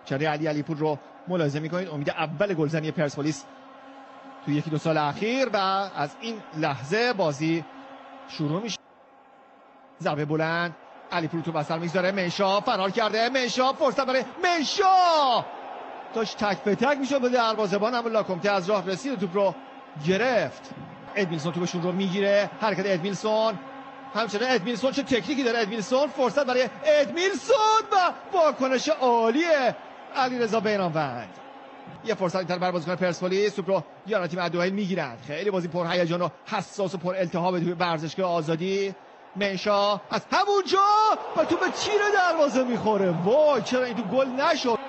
چهره علی پور رو ملاحظه میکنید. امید اول گلزنی پرسپولیس توی یکی دو سال اخیر و از این لحظه بازی شروع میشه. ضربه بلند، علی پور تو بسر میذاره، منشا فرار کرده، منشا فرصت برای منشا، داشت تک به تک میشد به دروازه‌بان، اما لاکومته از راه رسید توپ رو گرفت. ادمیلسون توپشون رو میگیره، حرکت ادمیلسون، همچنین ادمیلسون چه تکنیکی داره ادمیلسون، فرصت برای ادمیلسون و واکنش عالیه علیرضا بیرانوند. یه فرصت اینتر بر بازیکن پرسپولیس، توپ رو یاران تیم الدوحیل میگیرند. خیلی بازی پر هیجان و حساس و پر التهاب توی ورزشگاه آزادی. منشا از همونجا و توپ تیر دروازه میخوره. وای چرا این تو گل نشد.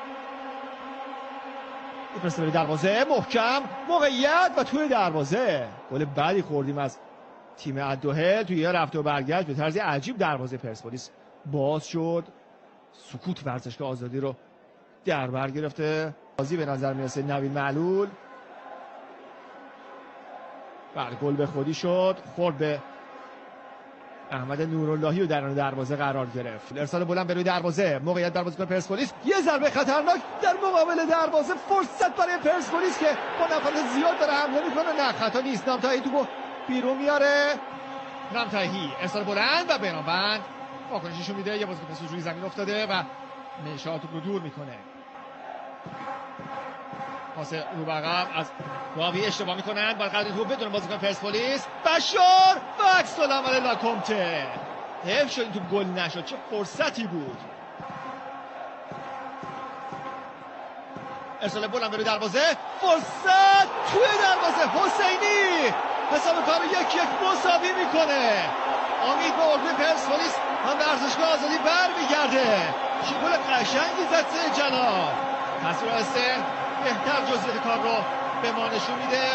میفرسته به دروازه، محکم، موقعیت و توی دروازه. گل بعدی خوردیم از تیم الدوحیل توی یه رفت و برگشت به طرز عجیب. دروازه پرسپولیس باز شد، سکوت ورزشگاه آزادی رو در بر گرفته. بازی به نظر میرسه نوید معلول. بله گل به خودی شد، خورد به احمد نوراللهی و در دروازه قرار گرفت. ارسال بلند به روی دروازه، موقعیت در بازیکن پرسپولیس، یه ضربه خطرناک در مقابل دروازه، فرصت برای پرسپولیس که با نفرات زیاد داره حمله میکنه. نه خطا نیست، نامتاهی توپو بیرون میاره. نامتاهی ارسال بلند و بیرانوند واکنششو میده. یه بازیکن پرسپولیس روی زمین افتاده و منشا توپ رو دور میکنه. پاس رو به عقب از راوی اشتباه میکنند. با قدر توپ بدون بازیکن پرسپولیس، بشار و عکس العمل لاکومته. حیف شد این توپ گل نشد، چه فرصتی بود. ارسال بلند به دروازه، فرصت توی دروازه. حسینی حساب کارو 1-1 مساوی میکنه. امید به اردوی پرسپولیس هم ورزشگاه آزادی برمیگرده. چه گل قشنگی زد سید جلال. تصویر حسین بهتر جزئیات کار رو به ما نشون میده.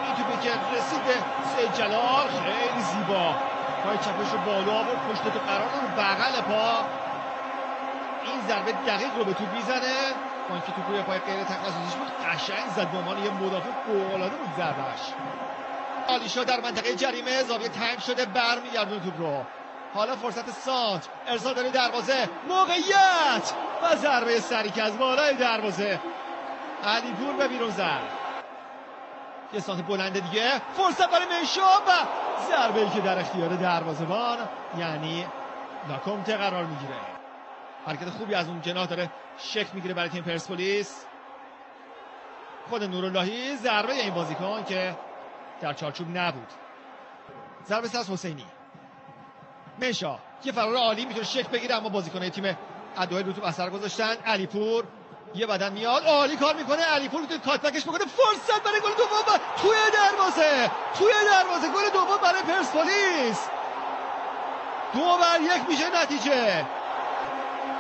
این توپی که رسید به سید جلال خیلی زیبا، پای چپش رو بالا آورد، پشت تو قرار رو بغل پا. این ضربه دقیق رو به توپ میزنه. با اینکه توپ روی پای غیر تخصصیش بود، قشنگ زد. به عنوان یه مدافع فوق‌العاده بود ضربه‌اش. آلیشا در منطقه جریمه زاویه تنگ شده، برمیگردونه توپ رو. حالا فرصت سانت، ارسال برای دروازه، موقعیت و ضربه سری که از بالای دروازه علی پور به بیرون زد. یه سانت بلند دیگه، فرصت برای منشا و ضربه‌ای که در اختیار دروازه‌بان یعنی لاکومته قرار میگیره. حرکت خوبی از اون جناح داره شکل میگیره برای تیم پرسپولیس. خود نوراللهی، ضربه این بازیکن که در چارچوب نبود. ضربه از حسینی. منشا یه فرار عالی میتونه شکل بگیره، اما بازیکن‌های تیم الدوحیل رو تو اثر گذاشتن. علی پور یه بدن میاد، عالی کار میکنه. علی پور تو کاتبکش بکنه، فرصت برای گل دوم و توی دروازه گل دوم برای پرسپولیس. 2-1 میشه نتیجه.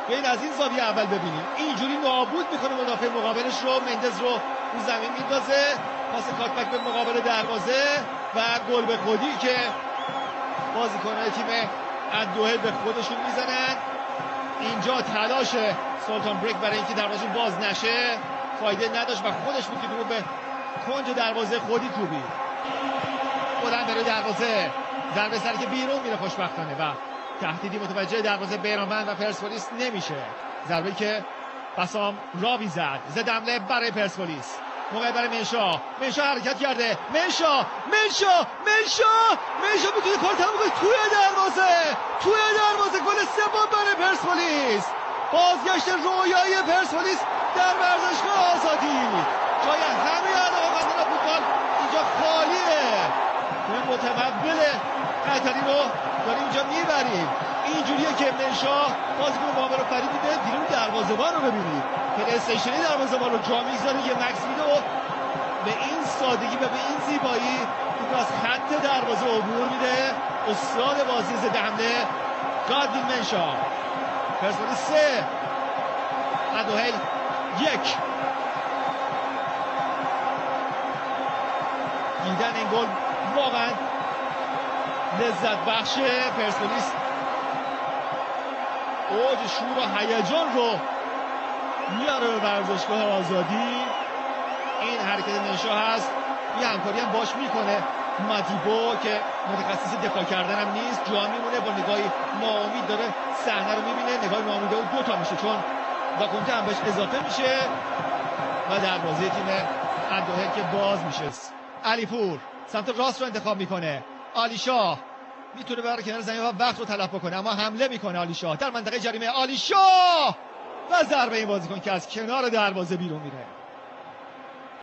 ببین از این زاویه اول ببینیم، اینجوری نابود میکنه مدافع مقابلش رو. مندز رو زمین میندازه، پاس کاتبک به مقابل دروازه و گل به خودی که بازیکن‌های تیم الدوحیل به خودشون میزنن. اینجا تلاش سلطان بریک برای اینکه دروازه باز نشه فایده نداشت و خودش بود که رو به کنج دروازه خودی کوبید. بلند برای دروازه، ضربه سری که بیرون میره خوشبختانه و تهدیدی متوجه دروازه بیرانوند و پرسپولیس نمیشه. ضربه‌ای که بسام راوی زد، ضد حمله برای پرسپولیس. موقع برای منشا حرکت کرده، منشا میتونه کار تموم کنه. توی دروازه گل سوم برای پرسپولیس. بازگشت رویایی پرسپولیس در ورزشگاه آزادی. جای همه علاقه‌مندان فوتبال اینجا خالیه. این متمول قطری رو داریم اینجا میبریم. اینجوریه که منشا بازیکن مقابل رو فرید میده، بیرون دروازه‌بان رو ببینید. پلی استیشنی دروازه‌بان رو جا میگذاره، یه مکس میده و به این سادگی و به این زیبایی توپ از خط دروازه عبور میده. استاد بازی ضد حمله گادوین منشا. پرسپولیس 3 الدوحیل 1. دیدن این گل واقعا لذت بخشه. پرسپولیس اوج شور و هیجان رو میاره به ورزشگاه آزادی. این حرکت منشا هست، یه همکاری هم باش میکنه مدیبو که متخصص دفاع کردن هم نیست، جا میمونه با نگاهی ناامید داره صحنه رو میبینه. نگاه ناامیده و 2 تا میشه چون داکونته هم بهش اضافه میشه و دروازه تیم اندوهر که باز میشه. علیپور سمت راست رو انتخاب میکنه. علی شاه میتونه بره کنار زمین و وقت رو تلف بکنه، اما حمله میکنه علی شاه در منطقه جریمه. علی شاه و ضربه این بازیکن که از کنار دروازه بیرون میره.